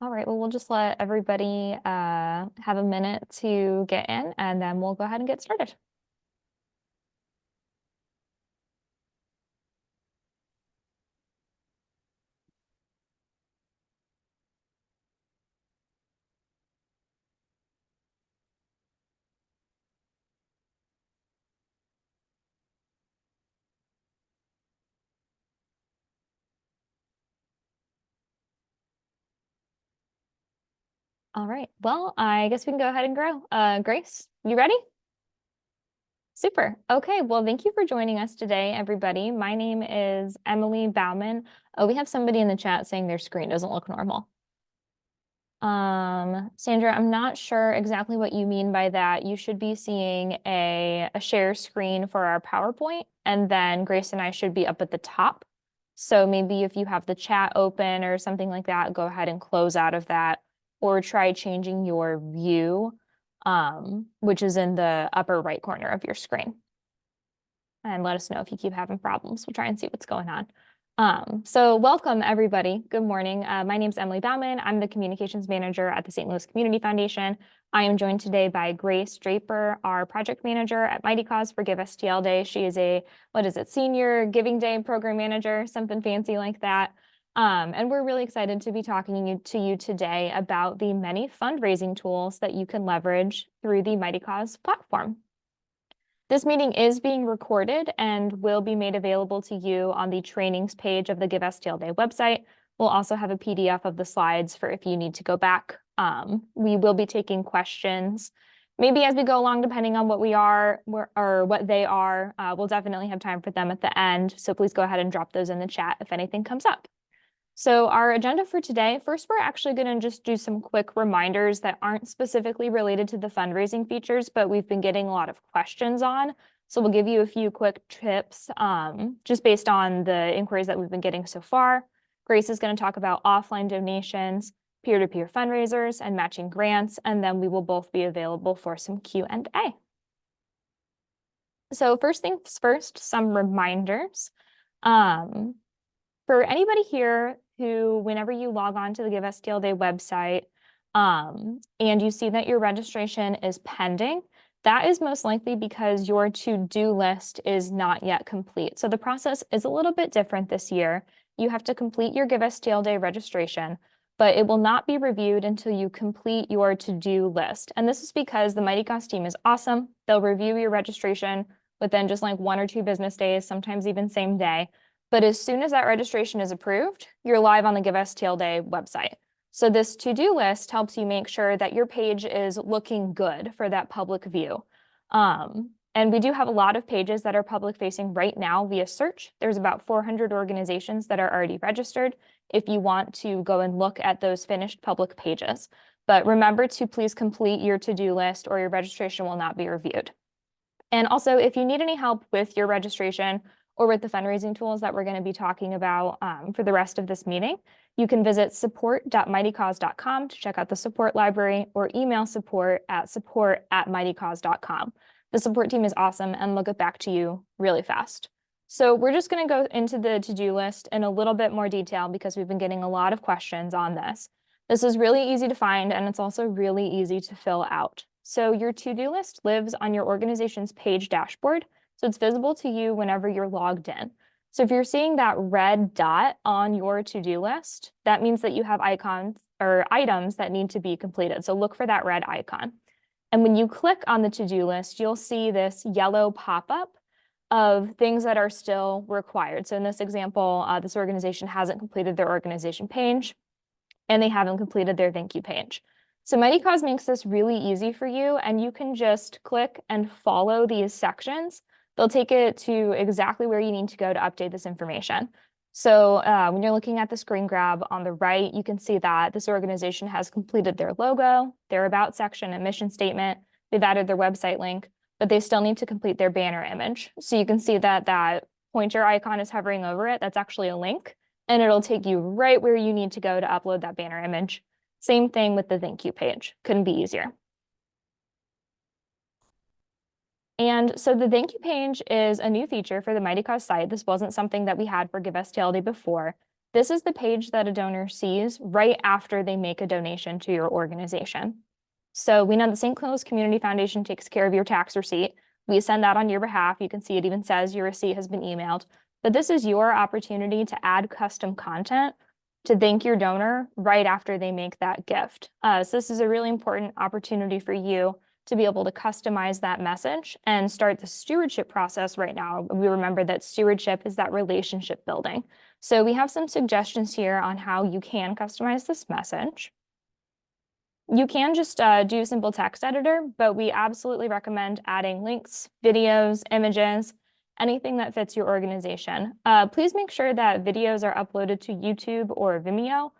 All right, well, we'll just let everybody have a minute to get in, and then we'll go ahead and get started. All right, well, I guess we can go ahead and grow. Grace, you ready? Super. Okay, well, thank you for joining us today, everybody. My name is Emily Bauman. Oh, we have somebody in the chat saying their screen doesn't look normal. Sandra, I'm not sure exactly what you mean by that. You should be seeing a share screen for our PowerPoint, and then Grace and I should be up at the top. So maybe if you have the chat open or something like that, go ahead and close out of that, or try changing your view, which is in the upper right corner of your screen. And let us know if you keep having problems. We'll try and see what's going on. So welcome, everybody. Good morning. My name is Emily Bauman. I'm the communications manager at the St. Louis Community Foundation. I am joined today by Grace Draper, our project manager at Mightycause for Give STL Day. She is a, senior Giving Day program manager, something fancy like that. And we're really excited to be talking to you today about the many fundraising tools that you can leverage through the Mightycause platform. This meeting is being recorded and will be made available to you on the trainings page of the Give STL Day website. We'll also have a PDF of the slides for if you need to go back. We will be taking questions, maybe as we go along, depending on what we are or what they are. We'll definitely have time for them at the end. So please go ahead and drop those in the chat if anything comes up. So our agenda for today, first, we're actually going to just do some quick reminders that aren't specifically related to the fundraising features, but we've been getting a lot of questions on. So we'll give you a few quick tips just based on the inquiries that we've been getting so far. Grace is going to talk about offline donations, peer-to-peer fundraisers, and matching grants, and then we will both be available for some Q&A. So first things first, some reminders. For anybody here who, whenever you log on to the Give STL Day website and you see that your registration is pending, that is most likely because your to-do list is not yet complete. So the process is a little bit different this year. You have to complete your Give STL Day registration, but it will not be reviewed until you complete your to-do list. And this is because the Mightycause team is awesome. They'll review your registration within just like 1 or 2 business days, sometimes even same day. But as soon as that registration is approved, you're live on the Give STL Day website. So this to-do list helps you make sure that your page is looking good for that public view. And we do have a lot of pages that are public facing right now via search. There's about 400 organizations that are already registered if you want to go and look at those finished public pages. But remember to please complete your to-do list or your registration will not be reviewed. And also, if you need any help with your registration or with the fundraising tools that we're going to be talking about for the rest of this meeting, you can visit support.mightycause.com to check out the support library or email support@mightycause.com. The support team is awesome and they'll get back to you really fast. So we're just going to go into the to-do list in a little bit more detail because we've been getting a lot of questions on this. This is really easy to find and it's also really easy to fill out. So your to-do list lives on your organization's page dashboard. So it's visible to you whenever you're logged in. So if you're seeing that red dot on your to-do list, that means that you have icons or items that need to be completed. So look for that red icon. And when you click on the to-do list, you'll see this yellow pop-up of things that are still required. So in this example, this organization hasn't completed their organization page and they haven't completed their thank you page. So Mightycause makes this really easy for you and you can just click and follow these sections. They'll take it to exactly where you need to go to update this information. So when you're looking at the screen grab on the right, you can see that this organization has completed their logo, their about section and mission statement. They've added their website link, but they still need to complete their banner image. So you can see that that pointer icon is hovering over it. That's actually a link, and it'll take you right where you need to go to upload that banner image. Same thing with the thank you page. Couldn't be easier. And so the thank you page is a new feature for the Mightycause site. This wasn't something that we had for Give STL Day before. this is the page that a donor sees right after they make a donation to your organization. So we know the St. Louis Community Foundation takes care of your tax receipt. We send that on your behalf. You can see it even says your receipt has been emailed. But this is your opportunity to add custom content to thank your donor right after they make that gift. So this is a really important opportunity for you to be able to customize that message and start the stewardship process right now. We remember that stewardship is that relationship building. So we have some suggestions here on how you can customize this message. You can just do simple text editor, but we absolutely recommend adding links, videos, images, anything that fits your organization. Please make sure that videos are uploaded to YouTube or Vimeo.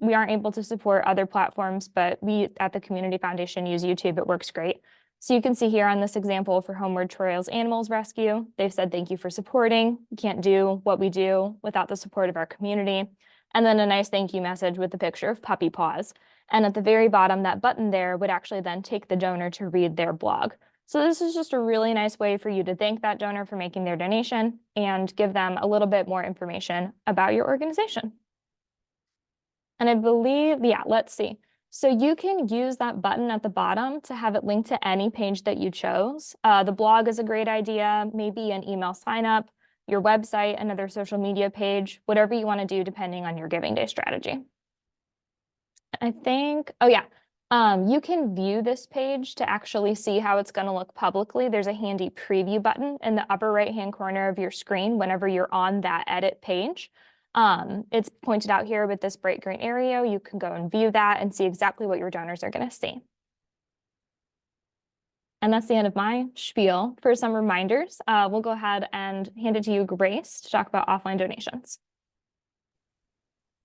We aren't able to support other platforms, but we at the Community Foundation use YouTube. It works great. So you can see here on this example for Homeward Trails Animals Rescue, they've said thank you for supporting. We can't do what we do without the support of our community. And then a nice thank you message with the picture of puppy paws. And at the very bottom, that button there would actually then take the donor to read their blog. So this is just a really nice way for you to thank that donor for making their donation and give them a little bit more information about your organization. And I believe, yeah, let's see. So you can use that button at the bottom to have it linked to any page that you chose. The blog is a great idea, maybe an email sign up, your website, another social media page, whatever you want to do depending on your giving day strategy. I think, oh yeah, you can view this page to actually see how it's going to look publicly. There's a handy preview button in the upper right-hand corner of your screen whenever you're on that edit page. It's pointed out here with this bright green arrow. You can go and view that and see exactly what your donors are going to see. And that's the end of my spiel. For some reminders, we'll go ahead and hand it to you, Grace, to talk about offline donations.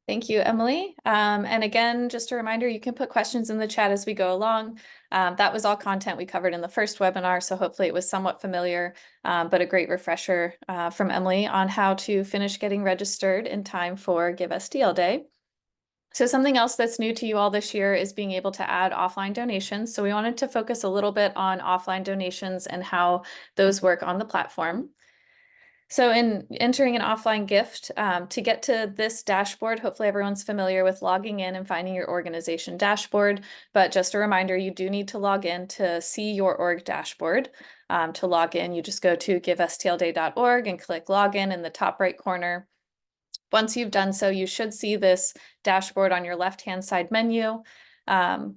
Thank you, Emily. And again, just a reminder, you can put questions in the chat as we go along. That was all content we covered in the first webinar, so hopefully it was somewhat familiar, but a great refresher from Emily on how to finish getting registered in time for Give STL Day. So something else that's new to you all this year is being able to add offline donations. So we wanted to focus a little bit on offline donations and how those work on the platform. So in entering an offline gift, to get to this dashboard, hopefully everyone's familiar with logging in and finding your organization dashboard. But just a reminder, you do need to log in to see your org dashboard. To log in, you just go to givestlday.org and click login in the top right corner. Once you've done so, you should see this dashboard on your left-hand side menu.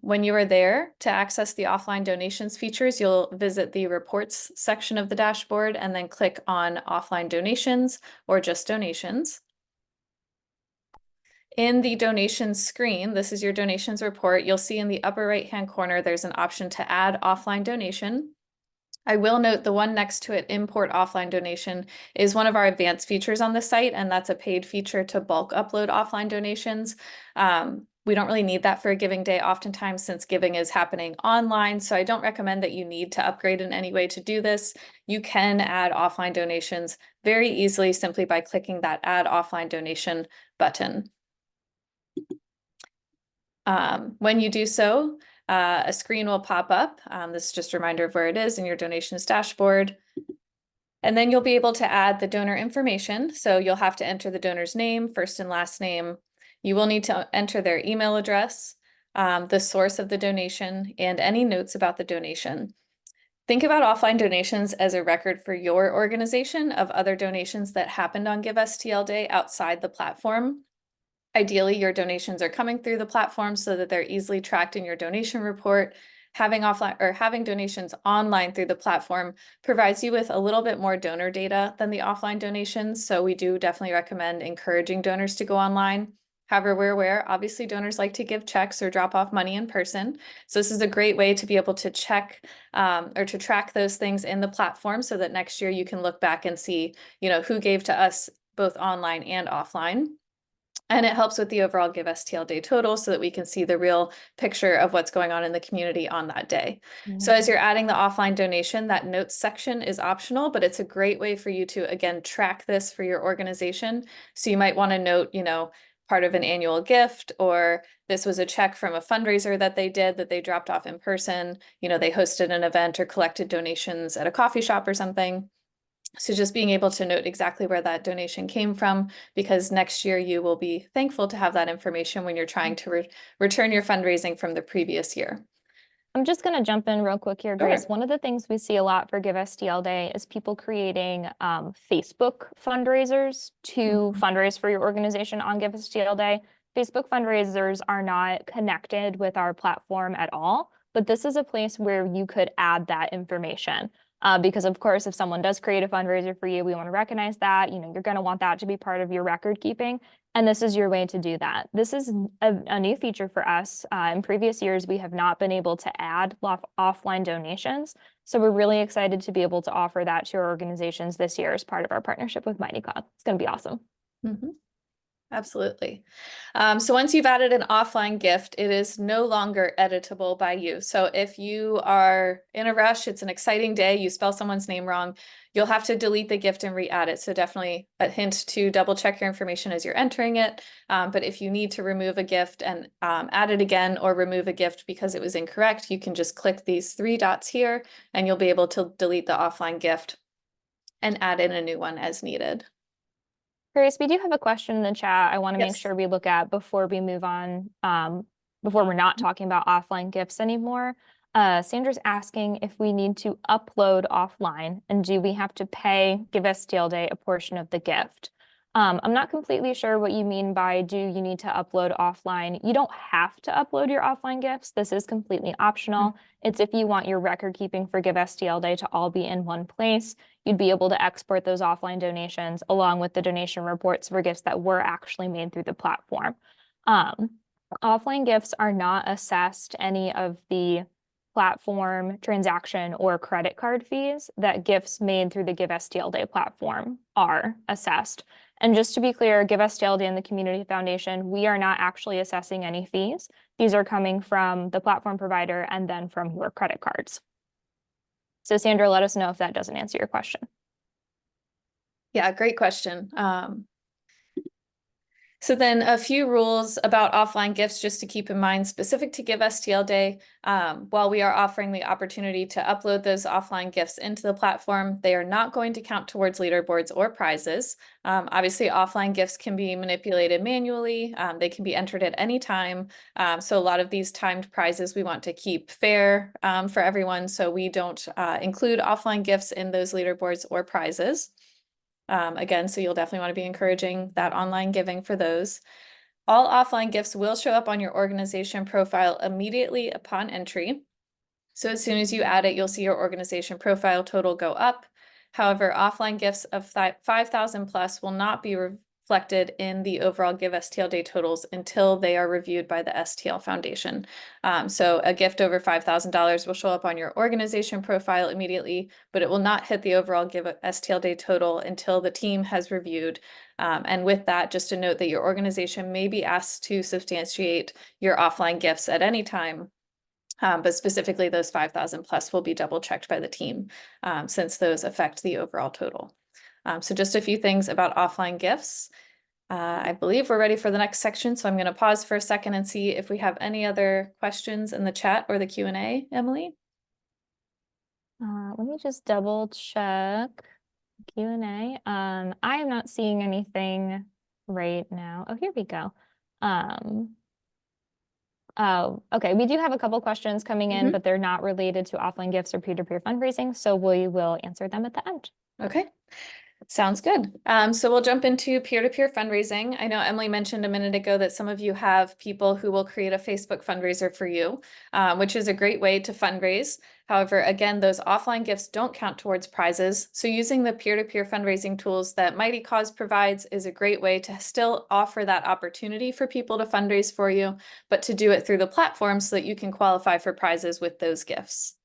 When you are there to access the offline donations features, you'll visit the reports section of the dashboard and then click on offline donations or just donations. In the donations screen, this is your donations report. You'll see in the upper right-hand corner, there's an option to add offline donation. I will note the one next to it, import offline donation, is one of our advanced features on the site, and that's a paid feature to bulk upload offline donations. We don't really need that for a giving day oftentimes since giving is happening online, so I don't recommend that you need to upgrade in any way to do this. You can add offline donations very easily simply by clicking that add offline donation button. When you do so, a screen will pop up. This is just a reminder of where it is in your donations dashboard. And then you'll be able to add the donor information. So you'll have to enter the donor's name, first and last name. You will need to enter their email address, the source of the donation, and any notes about the donation. Think about offline donations as a record for your organization of other donations that happened on Give STL Day outside the platform. Ideally, your donations are coming through the platform so that they're easily tracked in your donation report. Having offline or having donations online through the platform provides you with a little bit more donor data than the offline donations. So we do definitely recommend encouraging donors to go online. However, we're aware, obviously donors like to give checks or drop off money in person. So this is a great way to be able to check or to track those things in the platform so that next year you can look back and see, who gave to us both online and offline. And it helps with the overall Give STL Day total so that we can see the real picture of what's going on in the community on that day. So as you're adding the offline donation, that notes section is optional, but it's a great way for you to, again, track this for your organization. So you might want to note, part of an annual gift, or this was a check from a fundraiser that they did that they dropped off in person. They hosted an event or collected donations at a coffee shop or something. So just being able to note exactly where that donation came from, because next year you will be thankful to have that information when you're trying to return your fundraising from the previous year. I'm just going to jump in real quick here, Grace. Sure. One of the things we see a lot for Give STL Day is people creating Facebook fundraisers to Mhm. fundraise for your organization on Give STL Day. Facebook fundraisers are not connected with our platform at all, but this is a place where you could add that information. Because of course, if someone does create a fundraiser for you, we want to recognize that. You're going to want that to be part of your record keeping. And this is your way to do that. This is a new feature for us. In previous years, we have not been able to add offline donations. So we're really excited to be able to offer that to our organizations this year as part of our partnership with Mightycause. It's going to be awesome. Mhm. Absolutely. So once you've added an offline gift, it is no longer editable by you. So if you are in a rush, it's an exciting day, you spell someone's name wrong, you'll have to delete the gift and re-add it. So definitely a hint to double check your information as you're entering it. But if you need to remove a gift and add it again, or remove a gift because it was incorrect, you can just click these three dots here and you'll be able to delete the offline gift and add in a new one as needed. Grace, we do have a question in the chat I want to make Yes. sure we look at before we move on, before we're not talking about offline gifts anymore. Sandra's asking if we need to upload offline and do we have to pay Give STL Day a portion of the gift? I'm not completely sure what you mean by do you need to upload offline. You don't have to upload your offline gifts. This is completely optional. It's if you want your record keeping for Give STL Day to all be in one place. You'd be able to export those offline donations along with the donation reports for gifts that were actually made through the platform. Um, Offline gifts are not assessed any of the platform transaction or credit card fees that gifts made through the Give STL Day platform are assessed. And just to be clear, Give STL Day and the Community Foundation, we are not actually assessing any fees. These are coming from the platform provider and then from your credit cards. So Sandra, let us know if that doesn't answer your question. Yeah, great question. So then a few rules about offline gifts just to keep in mind specific to Give STL Day. While we are offering the opportunity to upload those offline gifts into the platform, they are not going to count towards leaderboards or prizes. Obviously, offline gifts can be manipulated manually. They can be entered at any time. So a lot of these timed prizes we want to keep fair for everyone. So we don't include offline gifts in those leaderboards or prizes. Again, so you'll definitely want to be encouraging that online giving for those. All offline gifts will show up on your organization profile immediately upon entry. So as soon as you add it, you'll see your organization profile total go up. However, offline gifts of 5,000 plus will not be reflected in the overall Give STL Day totals until they are reviewed by the STL Foundation. So a gift over $5,000 will show up on your organization profile immediately, but it will not hit the overall Give STL Day total until the team has reviewed. And with that, just to note that your organization may be asked to substantiate your offline gifts at any time. But specifically those 5,000 plus will be double checked by the team since those affect the overall total. So just a few things about offline gifts. I believe we're ready for the next section, so I'm going to pause for a second and see if we have any other questions in the chat or the Q&A, Emily. Let me just double check Q&A. I am not seeing anything right now. Oh, here we go. Oh, okay. We do have a couple questions coming in, but they're not related to offline gifts or peer-to-peer fundraising, so we will answer them at the end. Okay. Sounds good. So we'll jump into peer-to-peer fundraising. I know Emily mentioned a minute ago that some of you have people who will create a Facebook fundraiser for you, which is a great way to fundraise. However, again, those offline gifts don't count towards prizes. So using the peer-to-peer fundraising tools that Mightycause provides is a great way to still offer that opportunity for people to fundraise for you, but to do it through the platform so that you can qualify for prizes with those gifts.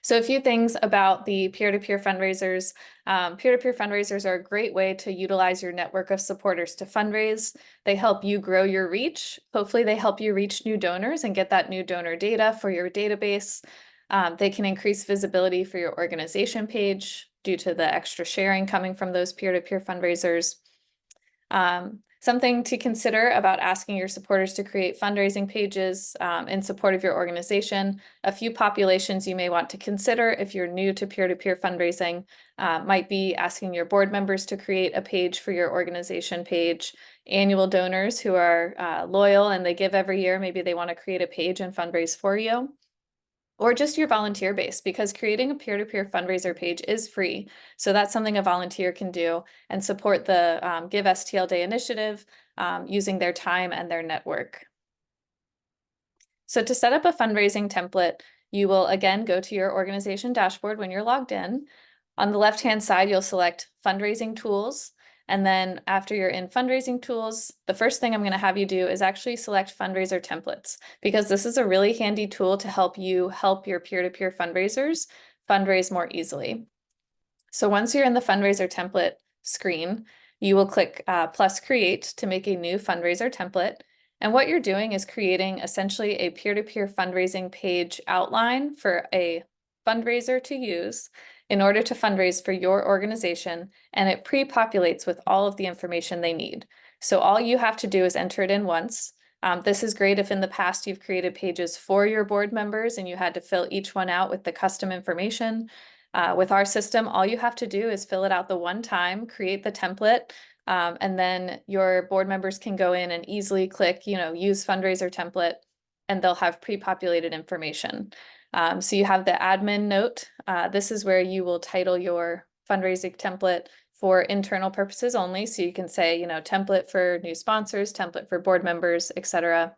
So a few things about the peer-to-peer fundraisers. Peer-to-peer fundraisers are a great way to utilize your network of supporters to fundraise. They help you grow your reach. Hopefully they help you reach new donors and get that new donor data for your database. They can increase visibility for your organization page due to the extra sharing coming from those peer-to-peer fundraisers. Something to consider about asking your supporters to create fundraising pages in support of your organization. A few populations you may want to consider if you're new to peer-to-peer fundraising might be asking your board members to create a page for your organization page. Annual donors who are loyal and they give every year, maybe they want to create a page and fundraise for you. Or just your volunteer base, because creating a peer-to-peer fundraiser page is free. So that's something a volunteer can do and support the Give STL Day initiative using their time and their network. So to set up a fundraising template, you will again go to your organization dashboard when you're logged in. On the left-hand side, you'll select Fundraising Tools. And then after you're in fundraising tools, the first thing I'm going to have you do is actually select fundraiser templates, because this is a really handy tool to help you help your peer-to-peer fundraisers fundraise more easily. So once you're in the fundraiser template screen, you will click plus create to make a new fundraiser template. And what you're doing is creating essentially a peer-to-peer fundraising page outline for a fundraiser to use in order to fundraise for your organization, and it pre-populates with all of the information they need. So all you have to do is enter it in once. This is great if in the past you've created pages for your board members and you had to fill each one out with the custom information. With our system, all you have to do is fill it out the one time, create the template, and then your board members can go in and easily click, use fundraiser template, and they'll have pre-populated information. So you have the admin note. This is where you will title your fundraising template for internal purposes only. So you can say, template for new sponsors, template for board members, etc.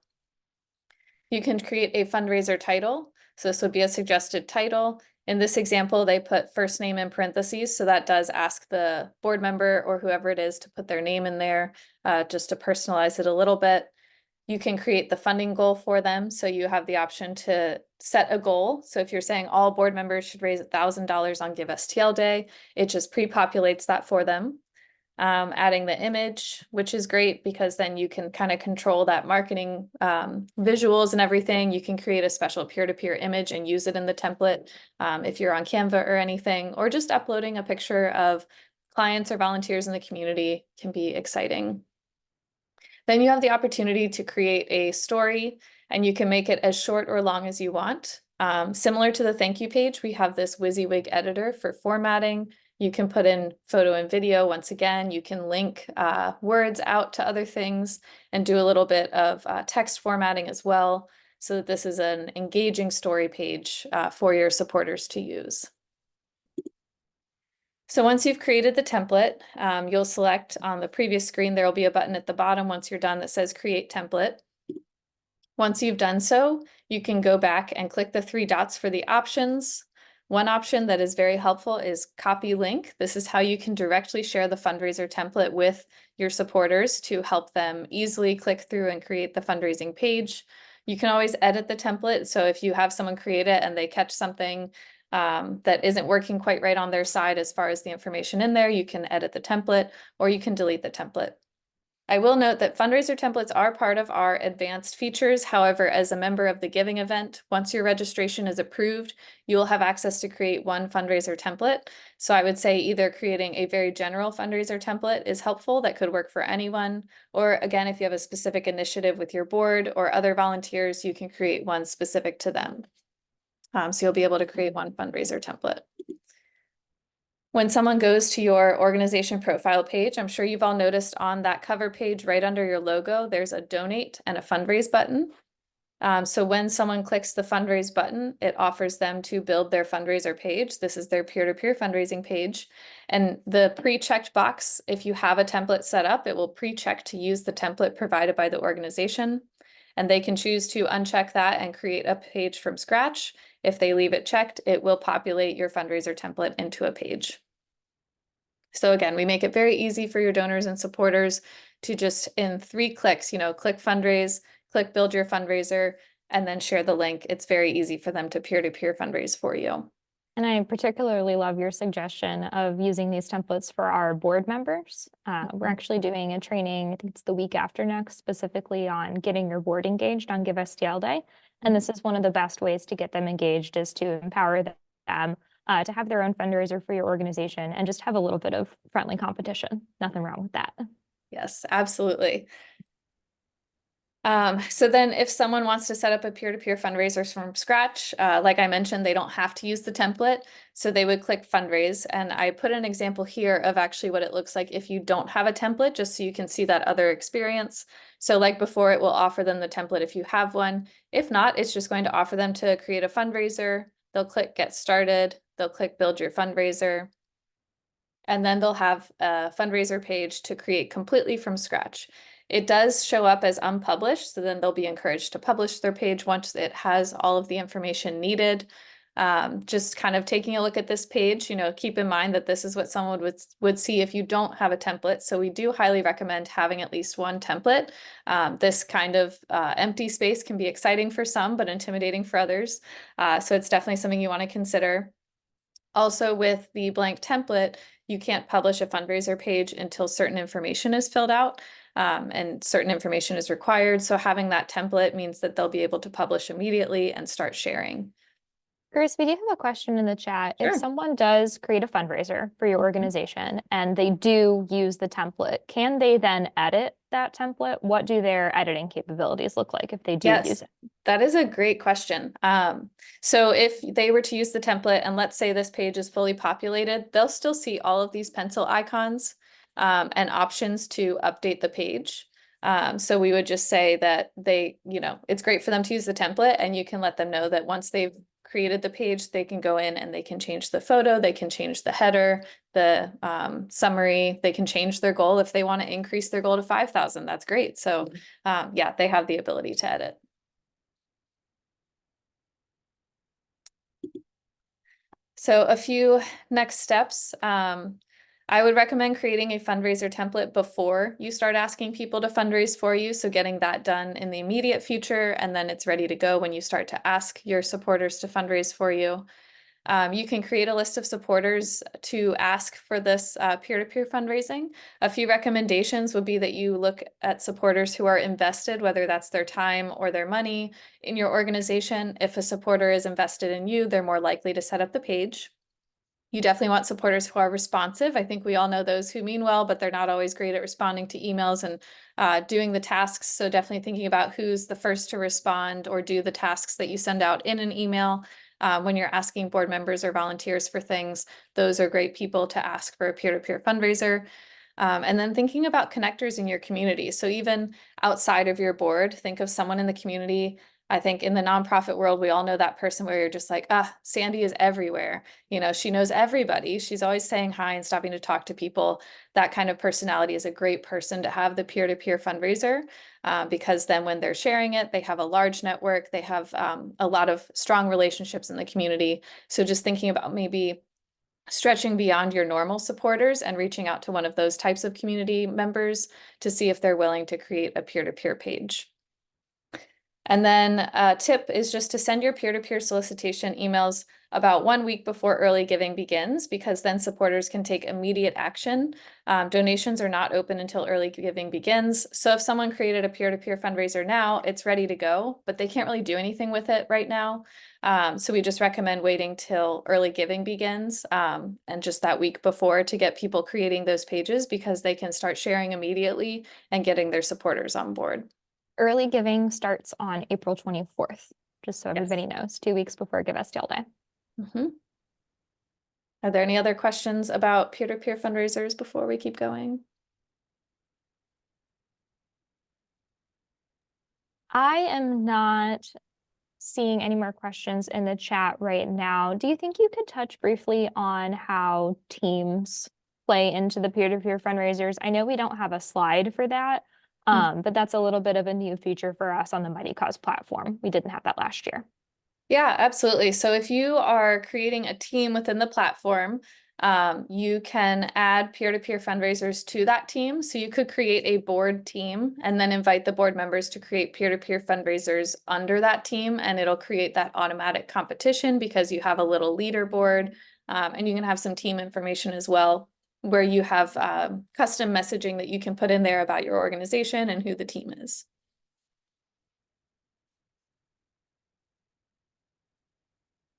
You can create a fundraiser title. So this would be a suggested title. In this example, they put first name in parentheses. So that does ask the board member or whoever it is to put their name in there, just to personalize it a little bit. You can create the funding goal for them. So you have the option to set a goal. So if you're saying all board members should raise $1,000 on Give STL Day, it just pre-populates that for them. Adding the image, which is great because then you can kind of control that marketing visuals and everything. You can create a special peer-to-peer image and use it in the template if you're on Canva or anything, or just uploading a picture of clients or volunteers in the community can be exciting. Then you have the opportunity to create a story, and you can make it as short or long as you want. Similar to the thank you page, we have this WYSIWYG editor for formatting. You can put in photo and video. Once again, you can link words out to other things and do a little bit of text formatting as well, so that this is an engaging story page for your supporters to use. So once you've created the template, you'll select on the previous screen, there will be a button at the bottom once you're done that says Create Template. Once you've done so, you can go back and click the three dots for the options. One option that is very helpful is Copy Link. This is how you can directly share the fundraiser template with your supporters to help them easily click through and create the fundraising page. You can always edit the template. So if you have someone create it and they catch something that isn't working quite right on their side as far as the information in there, you can edit the template or you can delete the template. I will note that fundraiser templates are part of our advanced features. However, as a member of the giving event, once your registration is approved, you will have access to create one fundraiser template. So I would say either creating a very general fundraiser template is helpful, that could work for anyone. Or again, if you have a specific initiative with your board or other volunteers, you can create one specific to them. So you'll be able to create one fundraiser template. When someone goes to your organization profile page, I'm sure you've all noticed on that cover page right under your logo, there's a donate and a fundraise button. So when someone clicks the fundraise button, it offers them to build their fundraiser page. This is their peer-to-peer fundraising page. And the pre-checked box, if you have a template set up, it will pre-check to use the template provided by the organization. And they can choose to uncheck that and create a page from scratch. If they leave it checked, it will populate your fundraiser template into a page. So again, we make it very easy for your donors and supporters to just in 3 clicks, click fundraise, click build your fundraiser, and then share the link. It's very easy for them to peer-to-peer fundraise for you. And I particularly love your suggestion of using these templates for our board members. We're actually doing a training, I think it's the week after next, specifically on getting your board engaged on Give STL Day. And this is one of the best ways to get them engaged, is to empower them to have their own fundraiser for your organization and just have a little bit of friendly competition. Nothing wrong with that. Yes, absolutely. So then if someone wants to set up a peer-to-peer fundraisers from scratch, like I mentioned, they don't have to use the template. So they would click fundraise. And I put an example here of actually what it looks like if you don't have a template, just so you can see that other experience. So like before, it will offer them the template if you have one. If not, it's just going to offer them to create a fundraiser. They'll click get started. They'll click build your fundraiser. And then they'll have a fundraiser page to create completely from scratch. It does show up as unpublished, so then they'll be encouraged to publish their page once it has all of the information needed. Just kind of taking a look at this page, keep in mind that this is what someone would see if you don't have a template. So we do highly recommend having at least one template. This kind of empty space can be exciting for some, but intimidating for others. So it's definitely something you want to consider. Also, with the blank template, you can't publish a fundraiser page until certain information is filled out, and certain information is required. So having that template means that they'll be able to publish immediately and start sharing. Chris, we do have a question in the chat. If Sure. someone does create a fundraiser for your organization and they do use the template, can they then edit that template? What do their editing capabilities look like if they do use Yes, it? that is a great question. So if they were to use the template and let's say this page is fully populated, they'll still see all of these pencil icons and options to update the page. So we would just say that it's great for them to use the template, and you can let them know that once they've created the page, they can go in and they can change the photo, they can change the header, the summary, they can change their goal. If they want to increase their goal to 5,000, that's great. So yeah, they have the ability to edit. So a few next steps. I would recommend creating a fundraiser template before you start asking people to fundraise for you. So getting that done in the immediate future, and then it's ready to go when you start to ask your supporters to fundraise for you. You can create a list of supporters to ask for this peer-to-peer fundraising. A few recommendations would be that you look at supporters who are invested, whether that's their time or their money in your organization. If a supporter is invested in you, they're more likely to set up the page. You definitely want supporters who are responsive. I think we all know those who mean well, but they're not always great at responding to emails and doing the tasks. So definitely thinking about who's the first to respond or do the tasks that you send out in an email. When you're asking board members or volunteers for things, those are great people to ask for a peer-to-peer fundraiser. And then thinking about connectors in your community. So even outside of your board, think of someone in the community. I think in the nonprofit world, we all know that person where you're just like, Sandy is everywhere. She knows everybody. She's always saying hi and stopping to talk to people. That kind of personality is a great person to have the peer-to-peer fundraiser, because then when they're sharing it, they have a large network. They have a lot of strong relationships in the community. So just thinking about maybe stretching beyond your normal supporters and reaching out to one of those types of community members to see if they're willing to create a peer-to-peer page. And then a tip is just to send your peer-to-peer solicitation emails about 1 week before early giving begins, because then supporters can take immediate action. Donations are not open until early giving begins. So if someone created a peer-to-peer fundraiser now, it's ready to go, but they can't really do anything with it right now. So we just recommend waiting till early giving begins, and just that week before to get people creating those pages, because they can start sharing immediately and getting their supporters on board. Early giving starts on April 24th, just so Yes. everybody knows, 2 weeks before Give STL Day. Are there any other questions about peer-to-peer fundraisers before we keep going? I am not seeing any more questions in the chat right now. Do you think you could touch briefly on how teams play into the peer-to-peer fundraisers? I know we don't have a slide for that, but that's a little bit of a new feature for us on the Mightycause platform. We didn't have that last year. Yeah, absolutely. So if you are creating a team within the platform, you can add peer-to-peer fundraisers to that team. So you could create a board team and then invite the board members to create peer-to-peer fundraisers under that team, and it'll create that automatic competition because you have a little leaderboard, and you can have some team information as well, where you have custom messaging that you can put in there about your organization and who the team is.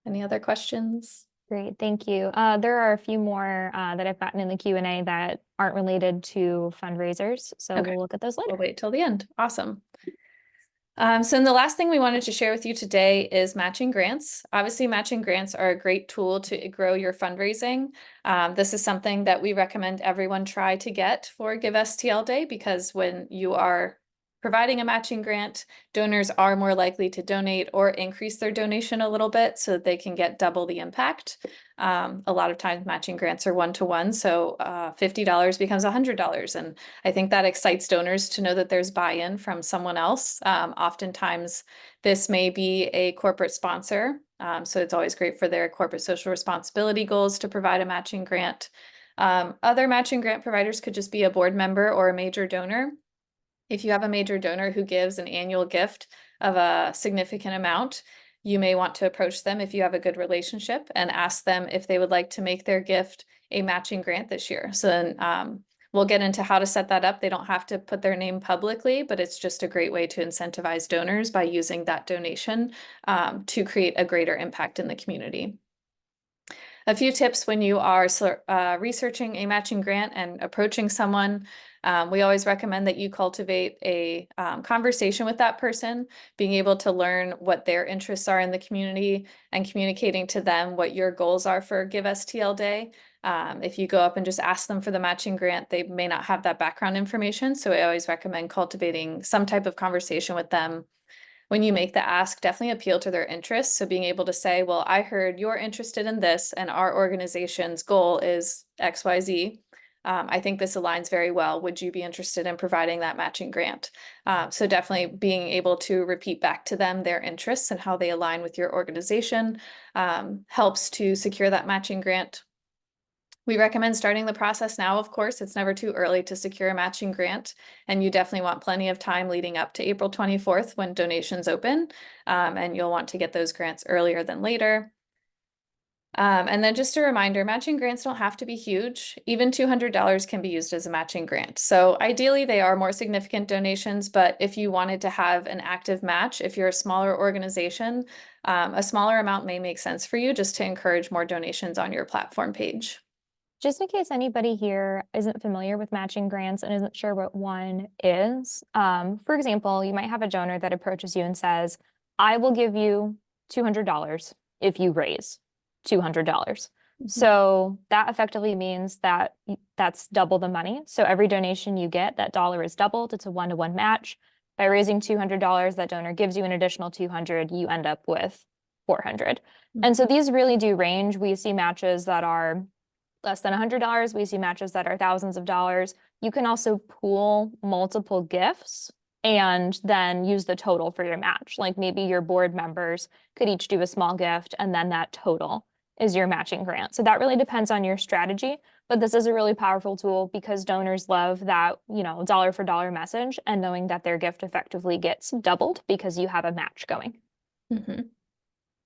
Any other questions? Great, thank you. There are a few more that I've gotten in the Q&A that aren't related to fundraisers, so Okay. we'll look at those We'll later. wait till the end. Awesome. So then the last thing we wanted to share with you today is matching grants. Obviously, matching grants are a great tool to grow your fundraising. This is something that we recommend everyone try to get for Give STL Day, because when you are providing a matching grant, donors are more likely to donate or increase their donation a little bit so that they can get double the impact. A lot of times matching grants are one-to-one, so $50 becomes $100. And I think that excites donors to know that there's buy-in from someone else. Oftentimes, this may be a corporate sponsor, so it's always great for their corporate social responsibility goals to provide a matching grant. Other matching grant providers could just be a board member or a major donor. If you have a major donor who gives an annual gift of a significant amount, you may want to approach them if you have a good relationship and ask them if they would like to make their gift a matching grant this year. So then we'll get into how to set that up. They don't have to put their name publicly, but it's just a great way to incentivize donors by using that donation to create a greater impact in the community. A few tips when you are researching a matching grant and approaching someone. We always recommend that you cultivate a conversation with that person, being able to learn what their interests are in the community and communicating to them what your goals are for Give STL Day. If you go up and just ask them for the matching grant, they may not have that background information. So I always recommend cultivating some type of conversation with them. When you make the ask, definitely appeal to their interests. So being able to say, well, I heard you're interested in this and our organization's goal is XYZ. I think this aligns very well. Would you be interested in providing that matching grant? So definitely being able to repeat back to them their interests and how they align with your organization helps to secure that matching grant. We recommend starting the process now, of course. It's never too early to secure a matching grant, and you definitely want plenty of time leading up to April 24th when donations open, and you'll want to get those grants earlier than later. And then just a reminder, matching grants don't have to be huge. Even $200 can be used as a matching grant. So ideally, they are more significant donations, but if you wanted to have an active match, if you're a smaller organization, a smaller amount may make sense for you just to encourage more donations on your platform page. Just in case anybody here isn't familiar with matching grants and isn't sure what one is, for example, you might have a donor that approaches you and says, I will give you $200 if you raise $200. So that effectively means that that's double the money. So every donation you get, that dollar is doubled. It's a one-to-one match. By raising $200, that donor gives you an additional 200, you end up with 400. And so these really do range. We see matches that are less than $100. We see matches that are thousands of dollars. You can also pool multiple gifts and then use the total for your match. Like maybe your board members could each do a small gift and then that total is your matching grant. So that really depends on your strategy, but this is a really powerful tool because donors love that, dollar for dollar message and knowing that their gift effectively gets doubled because you have a match going.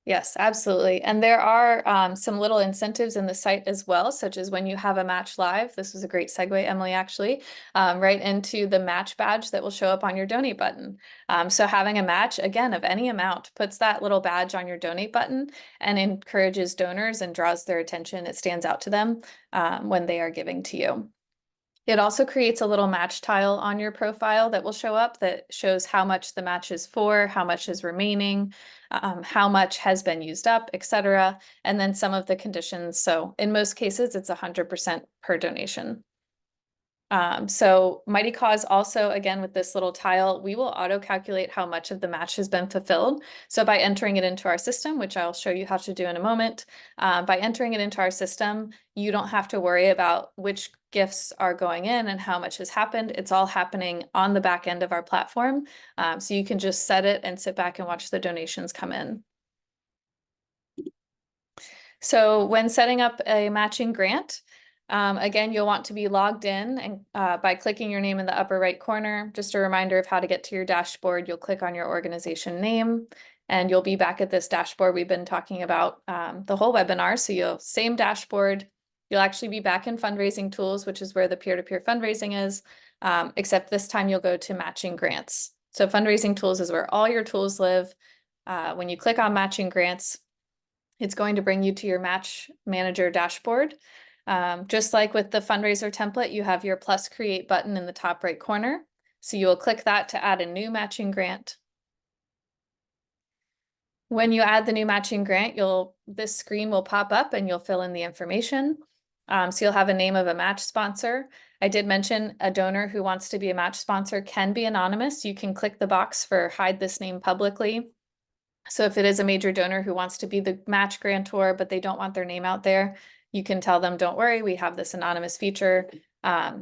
Yes, absolutely. And there are some little incentives in the site as well, such as when you have a match live. This was a great segue, Emily, actually, right into the match badge that will show up on your donate button. So having a match, again, of any amount, puts that little badge on your donate button and encourages donors and draws their attention. It stands out to them when they are giving to you. It also creates a little match tile on your profile that will show up that shows how much the match is for, how much is remaining, how much has been used up, etc. And then some of the conditions. So in most cases, it's 100% per donation. So Mightycause also, again, with this little tile, we will auto calculate how much of the match has been fulfilled. So by entering it into our system, which I'll show you how to do in a moment, by entering it into our system, you don't have to worry about which gifts are going in and how much has happened. It's all happening on the back end of our platform. So you can just set it and sit back and watch the donations come in. So when setting up a matching grant, again, you'll want to be logged in and by clicking your name in the upper right corner. Just a reminder of how to get to your dashboard. You'll click on your organization name and you'll be back at this dashboard we've been talking about the whole webinar. So same dashboard. You'll actually be back in fundraising tools, which is where the peer-to-peer fundraising is, except this time you'll go to matching grants. So fundraising tools is where all your tools live. When you click on matching grants, It's going to bring you to your match manager dashboard. Just like with the fundraiser template, you have your plus create button in the top right corner. So you will click that to add a new matching grant. When you add the new matching grant, this screen will pop up and you'll fill in the information. So you'll have a name of a match sponsor. I did mention a donor who wants to be a match sponsor can be anonymous. You can click the box for hide this name publicly. So if it is a major donor who wants to be the match grantor, but they don't want their name out there, you can tell them, don't worry, we have this anonymous feature.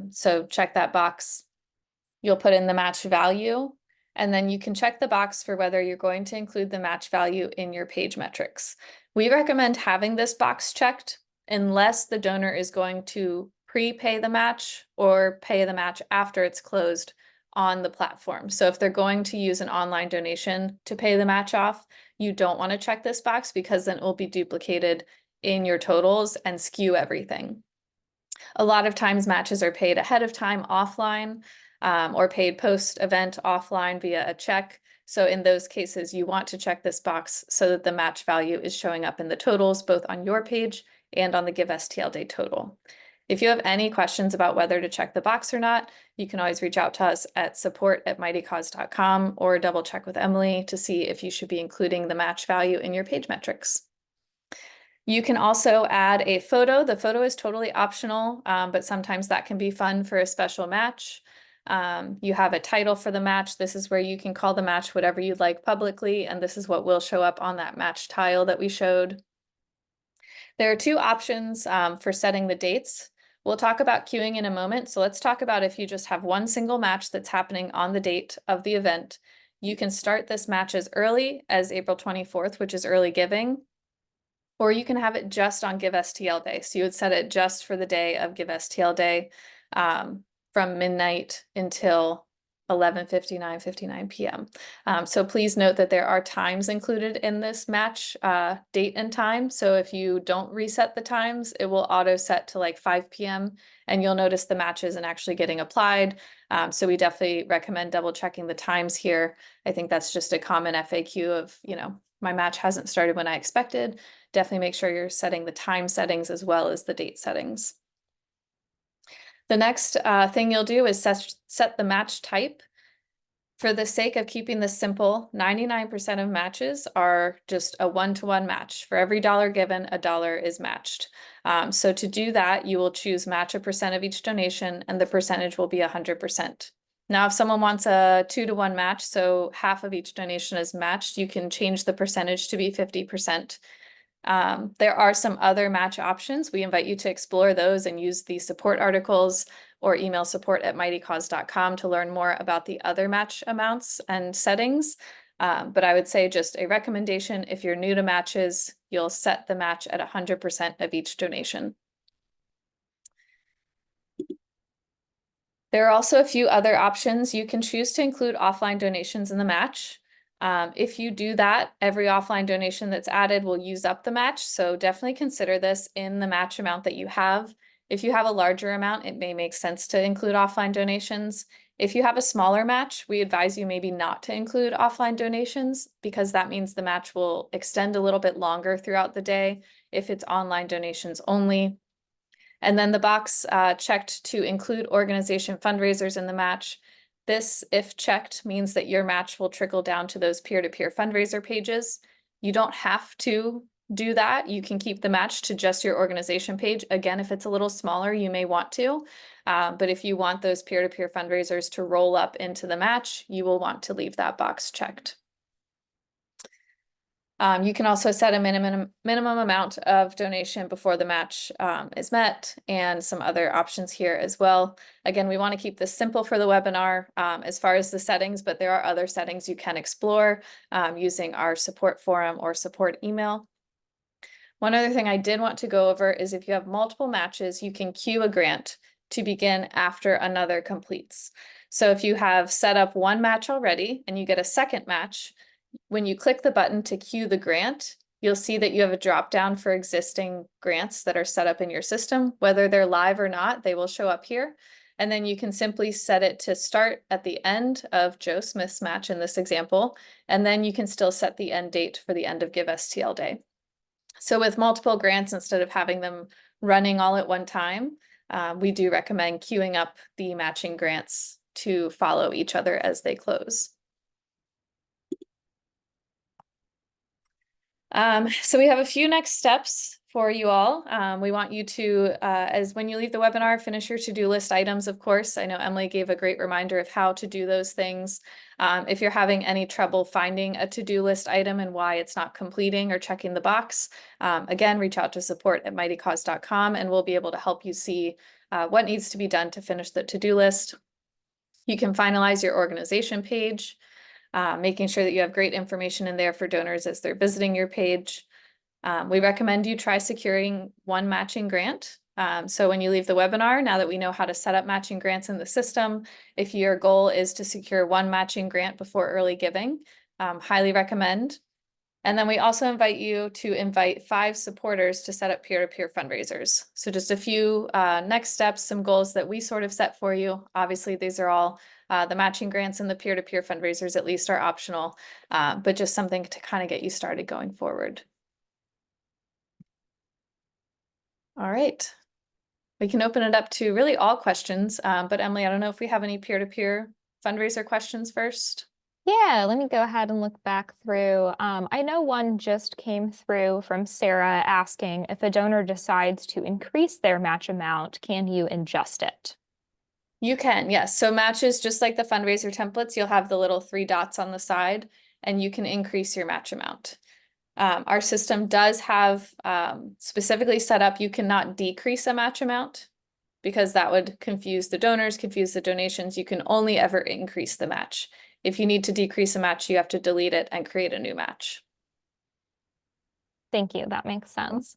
So check that box. You'll put in the match value, and then you can check the box for whether you're going to include the match value in your page metrics. We recommend having this box checked unless the donor is going to prepay the match or pay the match after it's closed on the platform. So if they're going to use an online donation to pay the match off, you don't want to check this box because then it will be duplicated in your totals and skew everything. A lot of times matches are paid ahead of time offline, or paid post-event offline via a check. So in those cases, you want to check this box so that the match value is showing up in the totals, both on your page and on the Give STL Day total. If you have any questions about whether to check the box or not, you can always reach out to us at support@mightycause.com or double check with Emily to see if you should be including the match value in your page metrics. You can also add a photo. The photo is totally optional, but sometimes that can be fun for a special match. You have a title for the match. This is where you can call the match whatever you'd like publicly, and this is what will show up on that match tile that we showed. There are two options for setting the dates. We'll talk about queuing in a moment, so let's talk about if you just have one single match that's happening on the date of the event. You can start this match as early as April 24th, which is early giving, or you can have it just on Give STL Day. So you would set it just for the day of Give STL Day, from midnight until 11:59 p.m. So please note that there are times included in this match, date and time. So if you don't reset the times, it will auto set to like 5 p.m. and you'll notice the match isn't actually getting applied. So we definitely recommend double checking the times here. I think that's just a common FAQ of, my match hasn't started when I expected. Definitely make sure you're setting the time settings as well as the date settings. The next thing you'll do is set the match type. For the sake of keeping this simple, 99% of matches are just a one-to-one match. For every dollar given, a dollar is matched. So to do that, you will choose match a percent of each donation, and the percentage will be 100%. Now, if someone wants a 2-to-1 match, so half of each donation is matched, you can change the percentage to be 50%. There are some other match options. We invite you to explore those and use the support articles or email support@mightycause.com to learn more about the other match amounts and settings. But I would say just a recommendation, if you're new to matches, you'll set the match at 100% of each donation. There are also a few other options. You can choose to include offline donations in the match. If you do that, every offline donation that's added will use up the match. So definitely consider this in the match amount that you have. If you have a larger amount, it may make sense to include offline donations. If you have a smaller match, we advise you maybe not to include offline donations because that means the match will extend a little bit longer throughout the day if it's online donations only. And then the box checked to include organization fundraisers in the match. This, if checked, means that your match will trickle down to those peer-to-peer fundraiser pages. You don't have to do that. You can keep the match to just your organization page. Again, if it's a little smaller, you may want to. But if you want those peer-to-peer fundraisers to roll up into the match, you will want to leave that box checked. You can also set a minimum amount of donation before the match is met, and some other options here as well. Again, we want to keep this simple for the webinar as far as the settings, but there are other settings you can explore using our support forum or support email. One other thing I did want to go over is if you have multiple matches, you can queue a grant to begin after another completes. So if you have set up one match already and you get a second match, when you click the button to queue the grant, you'll see that you have a drop down for existing grants that are set up in your system. Whether they're live or not, they will show up here. And then you can simply set it to start at the end of Joe Smith's match in this example. And then you can still set the end date for the end of Give STL Day. So with multiple grants, instead of having them running all at one time, we do recommend queuing up the matching grants to follow each other as they close. So we have a few next steps for you all. We want you to, as when you leave the webinar, finish your to-do list items, of course. I know Emily gave a great reminder of how to do those things. If you're having any trouble finding a to-do list item and why it's not completing or checking the box, again, reach out to support@mightycause.com and we'll be able to help you see what needs to be done to finish the to-do list. You can finalize your organization page, making sure that you have great information in there for donors as they're visiting your page. We recommend you try securing one matching grant. So when you leave the webinar, now that we know how to set up matching grants in the system, if your goal is to secure one matching grant before early giving, highly recommend. And then we also invite you to invite 5 supporters to set up peer-to-peer fundraisers. So just a few next steps, some goals that we sort of set for you. Obviously, these are all the matching grants and the peer-to-peer fundraisers at least are optional, but just something to kind of get you started going forward. All right. We can open it up to really all questions, but Emily, I don't know if we have any peer-to-peer fundraiser questions first. Yeah, let me go ahead and look back through. I know one just came through from Sarah asking if a donor decides to increase their match amount, can you adjust it? You can, yes. So matches, just like the fundraiser templates, you'll have the little 3 dots on the side and you can increase your match amount. Our system does have specifically set up, you cannot decrease a match amount because that would confuse the donors, confuse the donations. You can only ever increase the match. If you need to decrease a match, you have to delete it and create a new match. Thank you, that makes sense.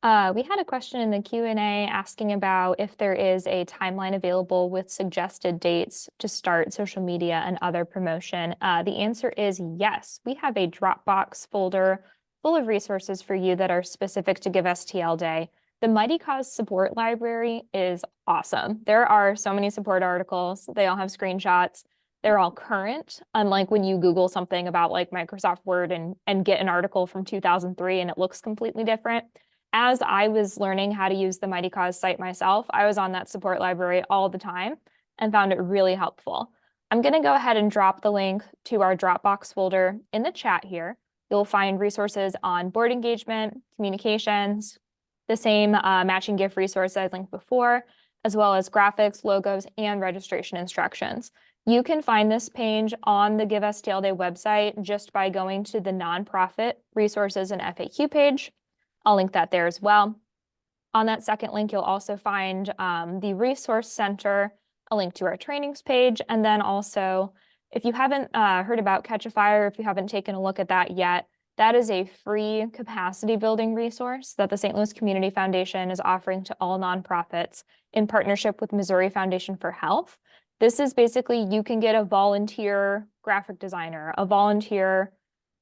We had a question in the Q&A asking about if there is a timeline available with suggested dates to start social media and other promotion. The answer is yes. We have a Dropbox folder full of resources for you that are specific to Give STL Day. The Mightycause support library is awesome. There are so many support articles. They all have screenshots. They're all current, unlike when you Google something about like Microsoft Word and get an article from 2003 and it looks completely different. As I was learning how to use the Mightycause site myself, I was on that support library all the time and found it really helpful. I'm going to go ahead and drop the link to our Dropbox folder in the chat here. You'll find resources on board engagement, communications, the same matching gift resource I linked before, as well as graphics, logos, and registration instructions. You can find this page on the Give STL Day website just by going to the nonprofit resources and FAQ page. I'll link that there as well. On that second link, you'll also find the Resource Center, a link to our trainings page, and then also, if you haven't heard about Catch a Fire, if you haven't taken a look at that yet, that is a free capacity building resource that the St. Louis Community Foundation is offering to all nonprofits in partnership with Missouri Foundation for Health. This is basically, you can get a volunteer graphic designer, a volunteer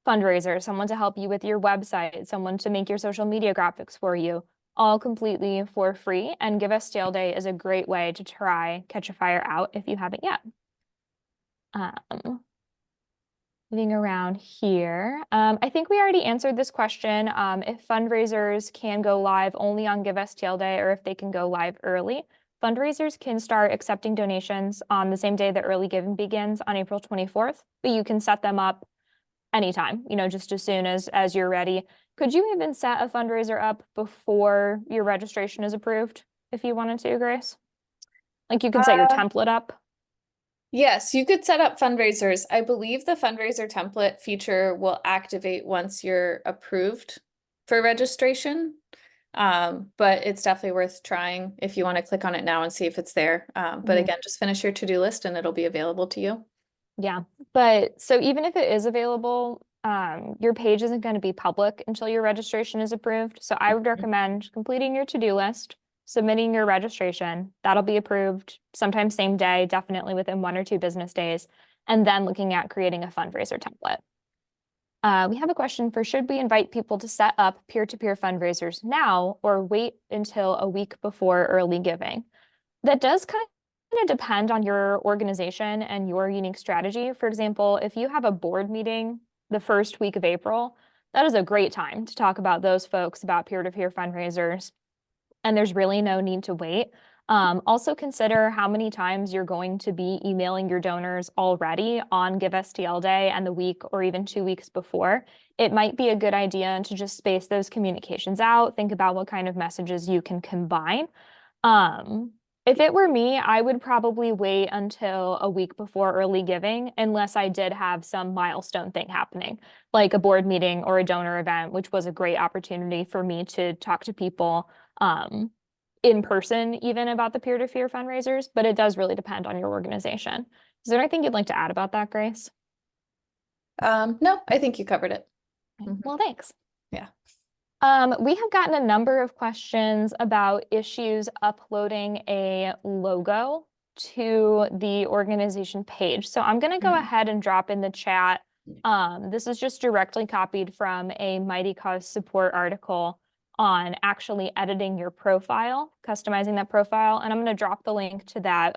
fundraiser, someone to help you with your website, someone to make your social media graphics for you, all completely for free. And Give STL Day is a great way to try Catch a Fire out if you haven't yet. Moving around here, I think we already answered this question, if fundraisers can go live only on Give STL Day or if they can go live early. Fundraisers can start accepting donations on the same day that early giving begins on April 24th, but you can set them up anytime, just as soon as you're ready. Could you even set a fundraiser up before your registration is approved if you wanted to, Grace? Like you could set your template up? Yes, you could set up fundraisers. I believe the fundraiser template feature will activate once you're approved for registration. But it's definitely worth trying if you want to click on it now and see if it's there. But again, just finish your to-do list and it'll be available to you. Yeah, but so even if it is available, your page isn't going to be public until your registration is approved. So I would recommend completing your to-do list, submitting your registration. That'll be approved sometime same day, definitely within 1 or 2 business days, and then looking at creating a fundraiser template. We have a question for, should we invite people to set up peer-to-peer fundraisers now or wait until a week before early giving? That does kind of depend on your organization and your unique strategy. For example, if you have a board meeting the first week of April, that is a great time to talk about those folks, about peer-to-peer fundraisers. And there's really no need to wait. Also consider how many times you're going to be emailing your donors already on Give STL Day and the week or even 2 weeks before. It might be a good idea to just space those communications out. Think about what kind of messages you can combine. If it were me, I would probably wait until a week before early giving, unless I did have some milestone thing happening, like a board meeting or a donor event, which was a great opportunity for me to talk to people in person, even about the peer-to-peer fundraisers, but it does really depend on your organization. Is there anything you'd like to add about that, Grace? No, I think you covered it. Well, thanks. Yeah. We have gotten a number of questions about issues uploading a logo to the organization page. So I'm going to go ahead and drop in the chat. This is just directly copied from a Mightycause support article on actually editing your profile, customizing that profile. And I'm going to drop the link to that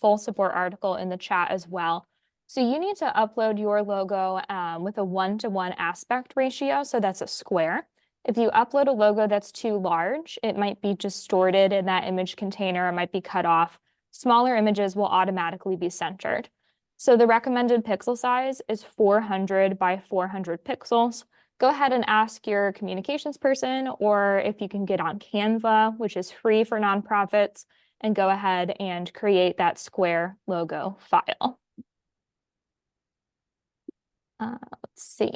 full support article in the chat as well. So you need to upload your logo with a 1-to-1 aspect ratio. So that's a square. If you upload a logo that's too large, it might be distorted in that image container, it might be cut off. Smaller images will automatically be centered. So the recommended pixel size is 400 by 400 pixels. Go ahead and ask your communications person, or if you can get on Canva, which is free for nonprofits, and go ahead and create that square logo file. Let's see.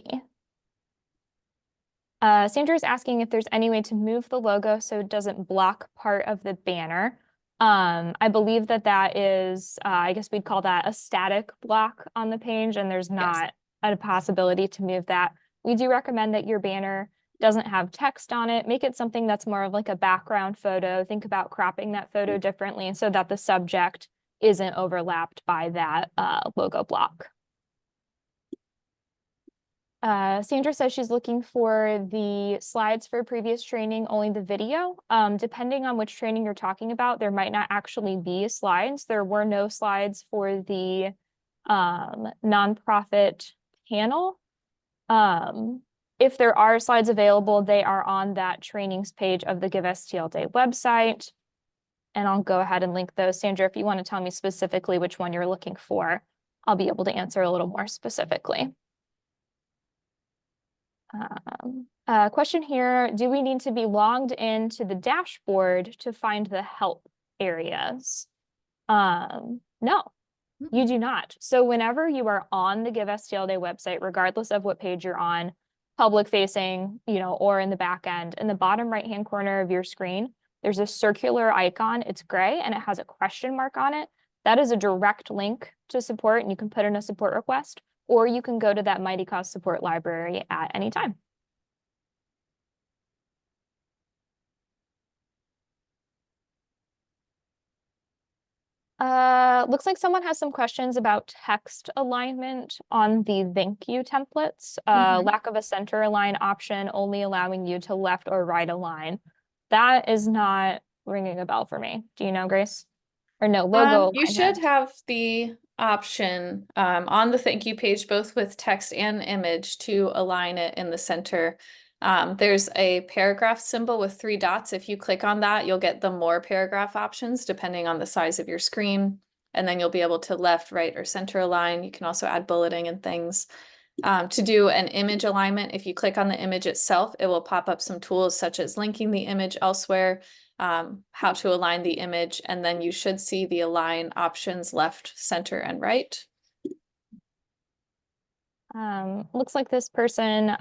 Sandra is asking if there's any way to move the logo so it doesn't block part of the banner. I believe that is, I guess we'd call that a static block on the page, and there's not a possibility to move that. We do recommend that your banner doesn't have text on it. Make it something that's more of like a background photo. Think about cropping that photo differently so that the subject isn't overlapped by that logo block. Sandra says she's looking for the slides for previous training, only the video. Depending on which training you're talking about, there might not actually be slides. There were no slides for the nonprofit panel. If there are slides available, they are on that trainings page of the Give STL Day website. And I'll go ahead and link those. Sandra, if you want to tell me specifically which one you're looking for, I'll be able to answer a little more specifically. Question here, do we need to be logged into the dashboard to find the help areas? No, you do not. So whenever you are on the Give STL Day website, regardless of what page you're on, public facing, or in the back end, in the bottom right-hand corner of your screen, there's a circular icon. It's gray and it has a question mark on it. That is a direct link to support, and you can put in a support request, or you can go to that Mightycause support library at any time. Looks like someone has some questions about text alignment on the thank you templates. Lack of a center align option, only allowing you to left or right align. That is not ringing a bell for me. Do you know, Grace? Or no, logo You should alignment. have the option on the thank you page, both with text and image, to align it in the center. There's a paragraph symbol with 3 dots. If you click on that, you'll get the more paragraph options depending on the size of your screen. And then you'll be able to left, right, or center align. You can also add bulleting and things. To do an image alignment, if you click on the image itself, it will pop up some tools such as linking the image elsewhere, how to align the image, and then you should see the align options left, center, and right. Looks like this person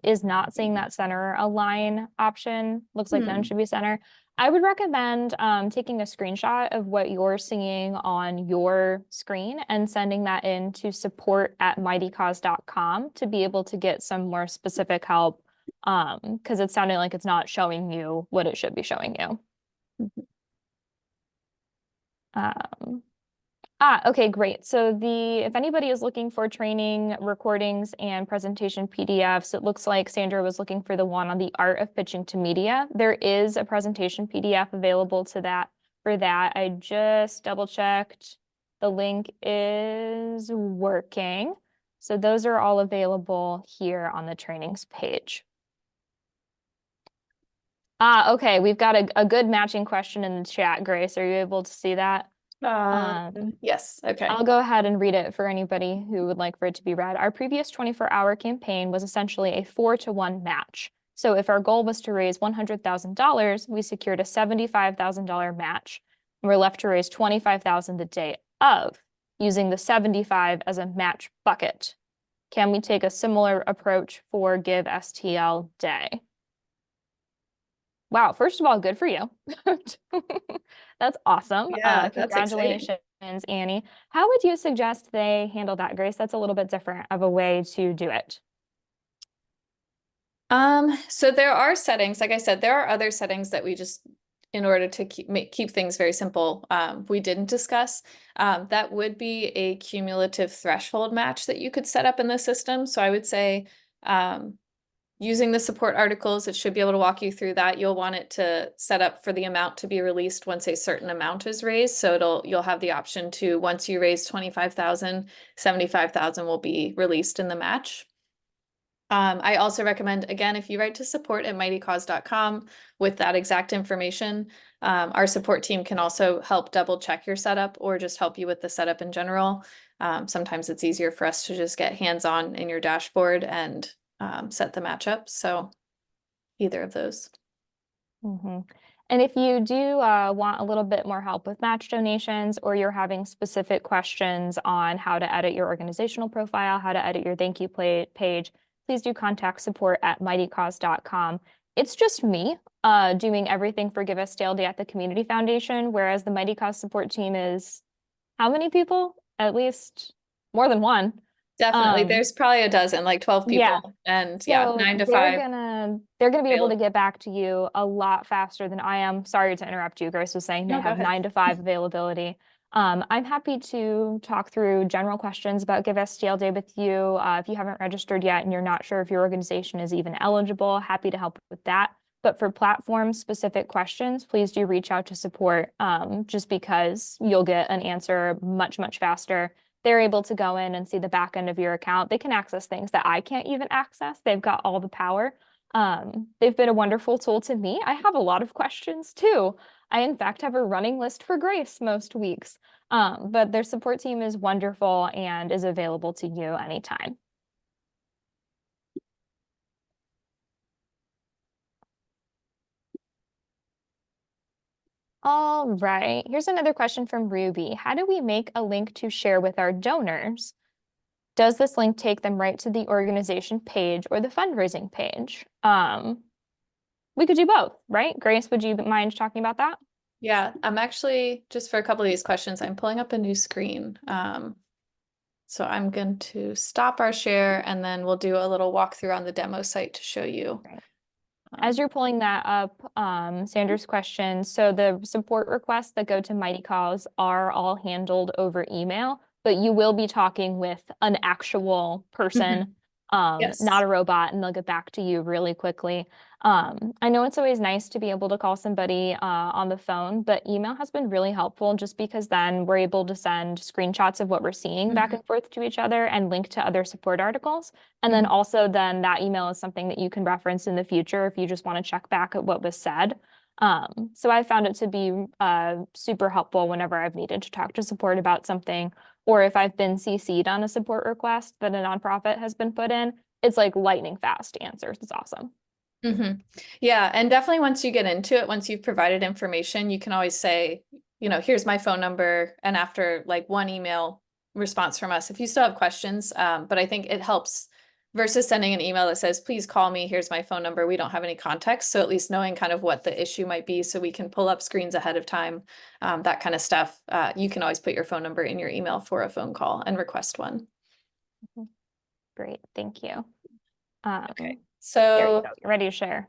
is not seeing that center align option. Looks like none should be center. I would recommend taking a screenshot of what you're seeing on your screen and sending that in to support@mightycause.com to be able to get some more specific help, because it's sounding like it's not showing you what it should be showing you. Okay, great. So if anybody is looking for training recordings and presentation PDFs, it looks like Sandra was looking for the one on the art of pitching to media. There is a presentation PDF available for that. I just double checked. The link is working. So those are all available here on the trainings page. Okay, we've got a good matching question in the chat, Grace. Are you able to see that? Yes, okay. I'll go ahead and read it for anybody who would like for it to be read. Our previous 24-hour campaign was essentially a 4-to-1 match. So if our goal was to raise $100,000, we secured a $75,000 match. And we're left to raise $25,000 the day of, using the 75 as a match bucket. Can we take a similar approach for Give STL Day? Wow, first of all, good for you. That's awesome. Yeah, that's exciting. Congratulations, Annie. How would you suggest they handle that, Grace? That's a little bit different of a way to do it. So there are settings, like I said, there are other settings that we just, in order to keep things very simple, we didn't discuss. That would be a cumulative threshold match that you could set up in the system. So I would say, using the support articles, it should be able to walk you through that. You'll want it to set up for the amount to be released once a certain amount is raised. So you'll have the option to, once you raise 25,000, 75,000 will be released in the match. I also recommend, again, if you write to support@mightycause.com with that exact information, our support team can also help double check your setup or just help you with the setup in general. Sometimes it's easier for us to just get hands-on in your dashboard and set the match up. So either of those. And if you do want a little bit more help with match donations, or you're having specific questions on how to edit your organizational profile, how to edit your thank you page, please do contact support@mightycause.com. It's just me doing everything for Give STL Day at the Community Foundation, whereas the Mighty Cause support team is how many people? At least more than one. Definitely. There's probably a dozen, like 12 Yeah. people. And yeah, So 9 to they're 5. gonna be able to get back to you a lot faster than I am. Sorry to interrupt you. Grace was saying they No, go have ahead. 9 to 5 availability. I'm happy to talk through general questions about Give STL Day with you. If you haven't registered yet and you're not sure if your organization is even eligible, happy to help with that. But for platform-specific questions, please do reach out to support, just because you'll get an answer much, much faster. They're able to go in and see the back end of your account. They can access things that I can't even access. They've got all the power. They've been a wonderful tool to me. I have a lot of questions too. I, in fact, have a running list for Grace most weeks. But their support team is wonderful and is available to you anytime. All right, here's another question from Ruby. How do we make a link to share with our donors? Does this link take them right to the organization page or the fundraising page? We could do both, right? Grace, would you mind talking about that? Yeah, I'm actually, just for a couple of these questions, I'm pulling up a new screen. So I'm going to stop our share and then we'll do a little walkthrough on the demo site to show you. Right. As you're pulling that up, Sandra's question, so the support requests that go to Mightycause are all handled over email, but you will be talking with an actual person, Yes. not a robot, and they'll get back to you really quickly. I know it's always nice to be able to call somebody on the phone, but email has been really helpful just because then we're able to send screenshots of what we're seeing back and forth to each other and link to other support articles. And then also then that email is something that you can reference in the future if you just want to check back at what was said. So I found it to be super helpful whenever I've needed to talk to support about something, or if I've been CC'd on a support request that a nonprofit has been put in, it's like lightning fast answers. It's awesome. Yeah, and definitely once you get into it, once you've provided information, you can always say, here's my phone number, and after like one email response from us, if you still have questions, but I think it helps versus sending an email that says, please call me, here's my phone number, we don't have any context. So at least knowing kind of what the issue might be so we can pull up screens ahead of time, that kind of stuff. You can always put your phone number in your email for a phone call and request one. Great, thank you. Okay, There you so go. You're ready to share.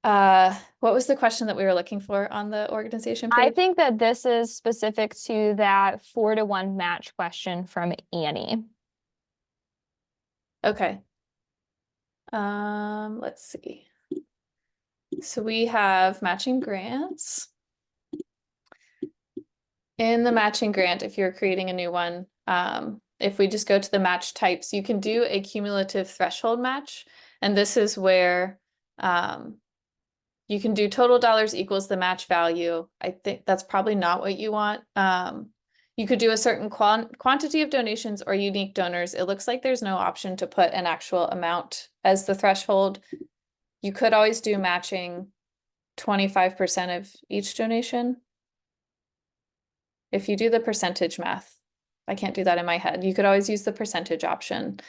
what was the question that we were looking for on the organization I page? think that this is specific to that 4-to-1 match question from Annie. Okay. Let's see. So we have matching grants. In the matching grant, if you're creating a new one, if we just go to the match types, you can do a cumulative threshold match. And this is where you can do total dollars equals the match value. I think that's probably not what you want. You could do a certain quantity of donations or unique donors. It looks like there's no option to put an actual amount as the threshold. You could always do matching 25% of each donation. If you do the percentage math, I can't do that in my head. You could always use the percentage option.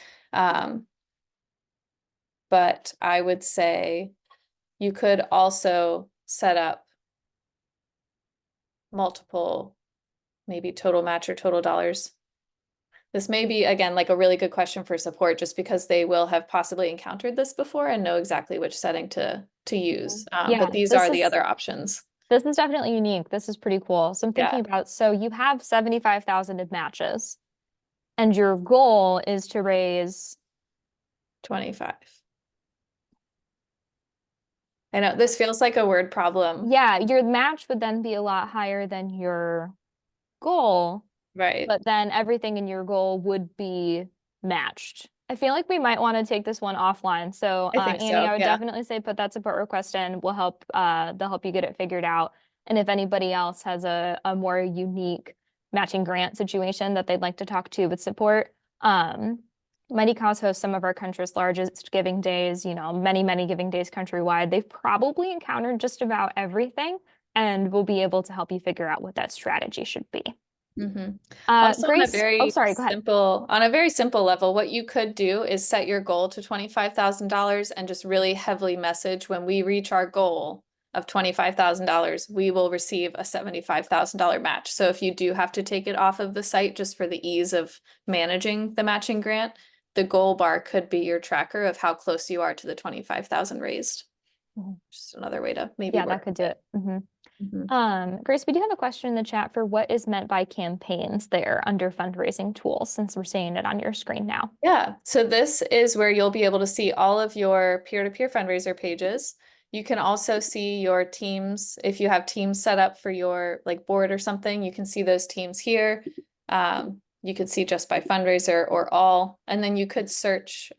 But I would say you could also set up multiple, maybe total match or total dollars. This may be, again, like a really good question for support, just because they will have possibly encountered this before and know exactly which setting to use. Yeah, But these are the other options. This is definitely unique. This is pretty cool. So I'm thinking Yeah. about, so you have 75,000 in matches and your goal is to raise 25. I know this feels like a word problem. yeah, your match would then be a lot higher than your goal, Right. but then everything in your goal would be matched. I feel like we might want to take this one offline. So, I think Annie, so. I would Yeah. definitely say put that support request in. We'll help, they'll help you get it figured out. And if anybody else has a more unique matching grant situation that they'd like to talk to with support, Mightycause hosts some of our country's largest giving days, you know, many giving days countrywide. They've probably encountered just about everything and will be able to help you figure out what that strategy should be. Mm-hmm. Also, on a Grace, oh, very sorry, go ahead. simple level, what you could do is set your goal to $25,000 and just really heavily message when we reach our goal of $25,000, we will receive a $75,000 match. So if you do have to take it off of the site just for the ease of managing the matching grant, the goal bar could be your tracker of how close you are to the 25,000 raised. Just another way to maybe Yeah, work that could with do it. it. Grace, we do have a question in the chat for what is meant by campaigns there under fundraising tools, since we're seeing it on your screen now. Yeah, so this is where you'll be able to see all of your peer-to-peer fundraiser pages. You can also see your teams. If you have teams set up for your like board or something, you can see those teams here. You could see just by fundraiser or all, and then you could search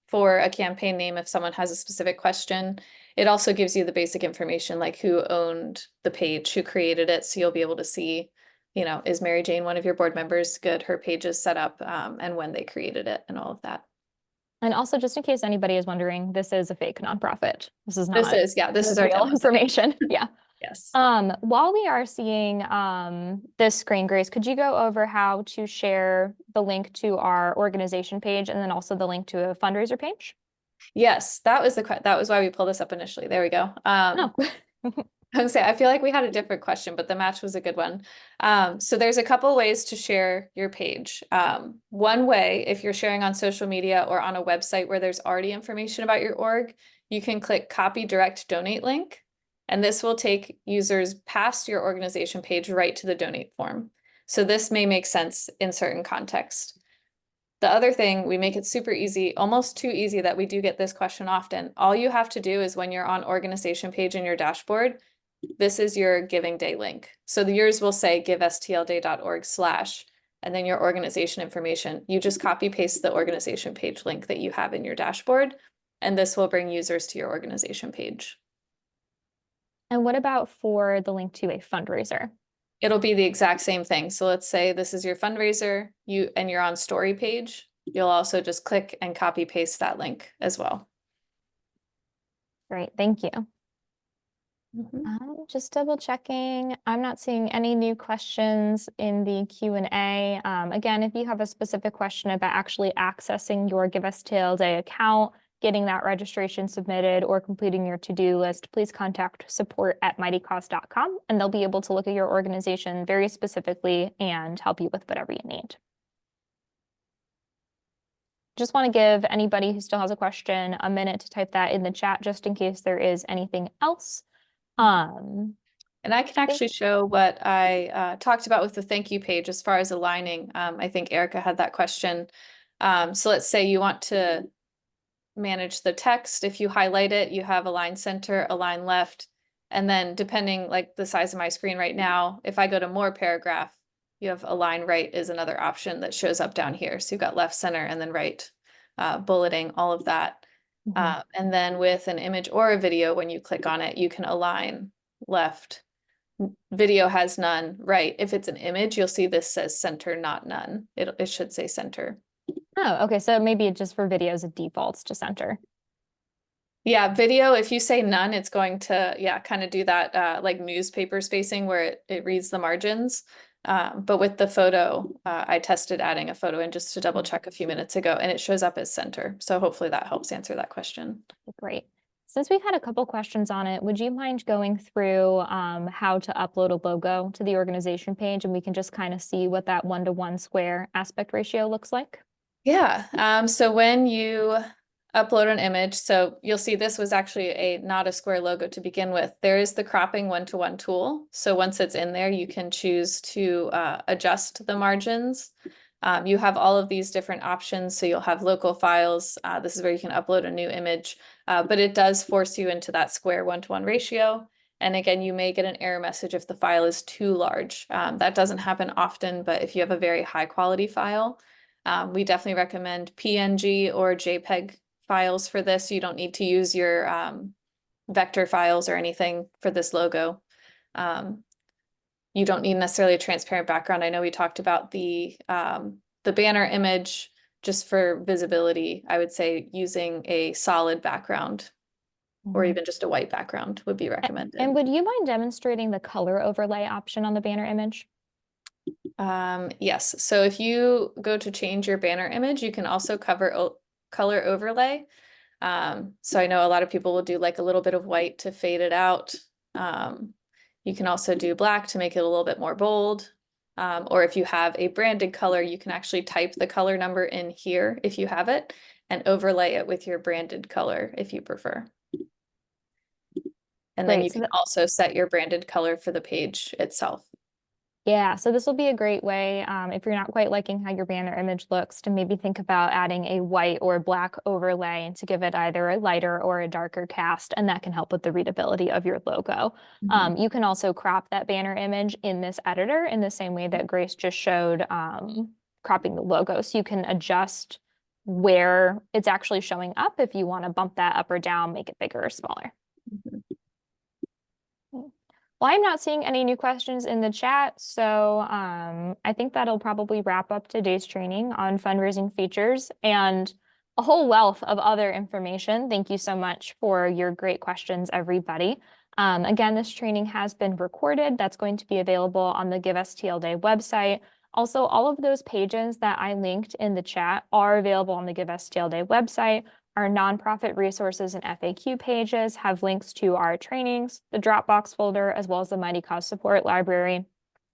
for a campaign name if someone has a specific question. It also gives you the basic information like who owned the page, who created it, so you'll be able to see, you know, is Mary Jane one of your board members? Good, her page is set up, and when they created it and all of that. And also, just in case anybody is wondering, this is a fake nonprofit. This is This not is, yeah, this is our real demo site. information. Yeah. Yes. While we are seeing this screen, Grace, could you go over how to share the link to our organization page and then also the link to a fundraiser page? Yes, that was why we pulled this up initially. There we go. No. I was say I feel like we had a different question, but the match was a good one. So there's a couple ways to share your page. One way, if you're sharing on social media or on a website where there's already information about your org, you can click copy direct donate link, and this will take users past your organization page right to the donate form. So this may make sense in certain contexts. The other thing, we make it super easy, almost too easy that we do get this question often. All you have to do is when you're on organization page in your dashboard, this is your giving day link. So yours will say givestlday.org/ and then your organization information. You just copy paste the organization page link that you have in your dashboard, and this will bring users to your organization page. And what about for the link to a fundraiser? It'll be the exact same thing. So let's say this is your fundraiser, and you're on story page. You'll also just click and copy paste that link as well. Great, thank you. Just double checking. I'm not seeing any new questions in the Q&A. Again, if you have a specific question about actually accessing your Give STL Day account, getting that registration submitted, or completing your to-do list, please contact support@mightycause.com, and they'll be able to look at your organization very specifically and help you with whatever you need. Just want to give anybody who still has a question a minute to type that in the chat, just in case there is anything else. And I can actually show what I talked about with the thank you page as far as aligning. I think Erica had that question. So let's say you want to manage the text. If you highlight it, you have align center, align left, and then depending like the size of my screen right now, if I go to more paragraph, You have align right is another option that shows up down here. So you've got left, center, and then right, bulleting all of that. And then with an image or a video, when you click on it, you can align left. Video has none, right. If it's an image, you'll see this says center, not none. It should say center. Oh, okay. So maybe it just for videos, it defaults to center. Yeah, video, if you say none, it's going to, yeah, kind of do that like newspaper spacing where it reads the margins. But with the photo, I tested adding a photo in just to double check a few minutes ago, and it shows up as center. So hopefully that helps answer that question. Great. Since we've had a couple questions on it, would you mind going through how to upload a logo to the organization page, and we can just kind of see what that 1-to-1 square aspect ratio looks like? Yeah, so when you upload an image, so you'll see this was actually not a square logo to begin with. There is the cropping 1-to-1 tool. So once it's in there, you can choose to adjust the margins. You have all of these different options. So you'll have local files. This is where you can upload a new image, but it does force you into that square 1-to-1 ratio. And again, you may get an error message if the file is too large. That doesn't happen often, but if you have a very high quality file, we definitely recommend PNG or JPEG files for this. You don't need to use your vector files or anything for this logo. You don't need necessarily a transparent background. I know we talked about the banner image just for visibility. I would say using a solid background or even just a white background would be recommended. And would you mind demonstrating the color overlay option on the banner image? Yes. So if you go to change your banner image, you can also color overlay. So I know a lot of people will do like a little bit of white to fade it out. You can also do black to make it a little bit more bold. Or if you have a branded color, you can actually type the color number in here if you have it and overlay it with your branded color if you prefer. And then you can also set your branded color for the page itself. Yeah, so this will be a great way, if you're not quite liking how your banner image looks, to maybe think about adding a white or black overlay and to give it either a lighter or a darker cast, and that can help with the readability of your logo. You can also crop that banner image in this editor in the same way that Grace just showed cropping the logo. So you can adjust where it's actually showing up if you want to bump that up or down, make it bigger or smaller. Well, I'm not seeing any new questions in the chat, so I think that'll probably wrap up today's training on fundraising features and a whole wealth of other information. Thank you so much for your great questions, everybody. Again, this training has been recorded. That's going to be available on the Give STL Day website. Also, all of those pages that I linked in the chat are available on the Give STL Day website. Our nonprofit resources and FAQ pages have links to our trainings, the Dropbox folder, as well as the Mightycause support library.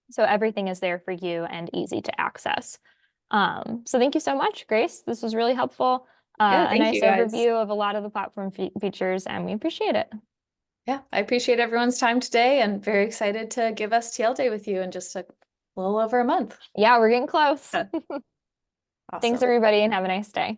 So everything is there for you and easy to access. So thank you so much, Grace. This was really helpful. Yeah, a nice guys. overview of a lot of the platform features, and we appreciate it. Yeah, I appreciate everyone's time today and very excited to Give STL Day with you in just a little over a month. Yeah, we're getting close. Awesome. Thanks, everybody, and have a nice day.